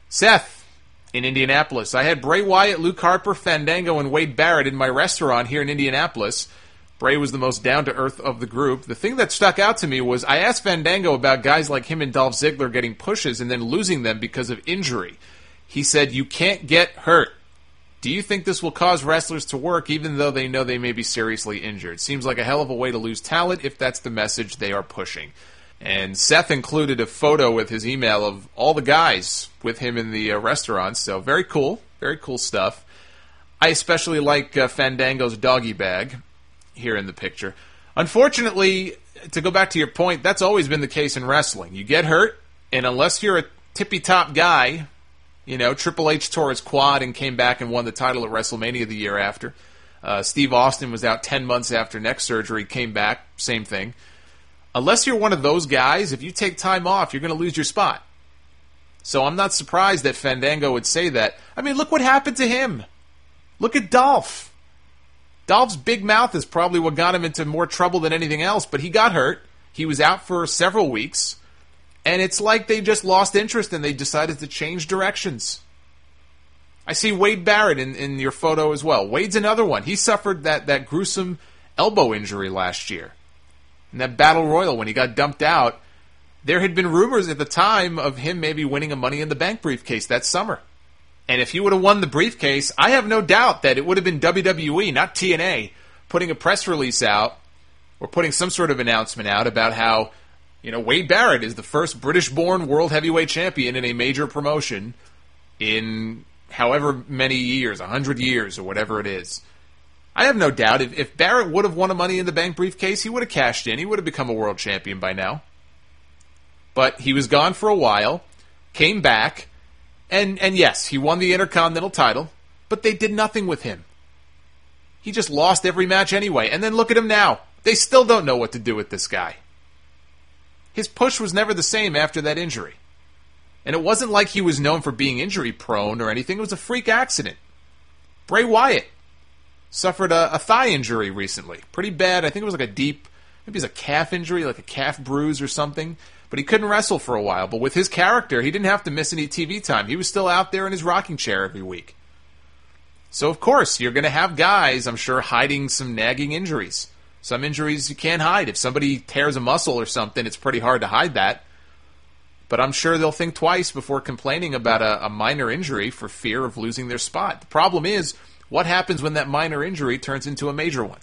Seth, in Indianapolis. I had Bray Wyatt, Luke Harper, Fandango, and Wade Barrett in my restaurant here in Indianapolis. Bray was the most down-to-earth of the group. The thing that stuck out to me was I asked Fandango about guys like him and Dolph Ziggler getting pushes and then losing them because of injury. He said, "You can't get hurt. Do you think this will cause wrestlers to work even though they know they may be seriously injured? Seems like a hell of a way to lose talent if that's the message they are pushing." And Seth included a photo with his email of all the guys with him in the restaurant, so very cool stuff. I especially like Fandango's doggy bag here in the picture. Unfortunately, to go back to your point, that's always been the case in wrestling. You get hurt, and unless you're a tippy-top guy, you know, Triple H tore his quad and came back and won the title at WrestleMania the year after. Steve Austin was out 10 months after neck surgery, came back, same thing. Unless you're one of those guys, if you take time off, you're going to lose your spot. So I'm not surprised that Fandango would say that. I mean, look what happened to him. Look at Dolph. Dolph's big mouth is probably what got him into more trouble than anything else, but he got hurt. He was out for several weeks, and it's like they just lost interest and they decided to change directions. I see Wade Barrett in your photo as well. Wade's another one. He suffered that gruesome elbow injury last year. In that Battle Royal when he got dumped out, there had been rumors at the time of him maybe winning a Money in the Bank briefcase that summer. And if he would have won the briefcase, I have no doubt that it would have been WWE, not TNA, putting a press release out or putting some sort of announcement out about how, you know, Wade Barrett is the first British-born World Heavyweight Champion in a major promotion in however many years, 100 years or whatever it is. I have no doubt if Barrett would have won a Money in the Bank briefcase, he would have cashed in. He would have become a world champion by now. But he was gone for a while, came back, and yes, he won the Intercontinental title, but they did nothing with him. He just lost every match anyway. And then look at him now. They still don't know what to do with this guy. His push was never the same after that injury. And it wasn't like he was known for being injury-prone or anything. It was a freak accident. Bray Wyatt suffered a thigh injury recently. Pretty bad. I think it was like a deep, maybe it was a calf injury, like a calf bruise or something. But he couldn't wrestle for a while. But with his character, he didn't have to miss any TV time. He was still out there in his rocking chair every week. So, of course, you're going to have guys, I'm sure, hiding some nagging injuries. Some injuries you can't hide. If somebody tears a muscle or something, it's pretty hard to hide that. But I'm sure they'll think twice before complaining about a minor injury for fear of losing their spot. The problem is, what happens when that minor injury turns into a major one?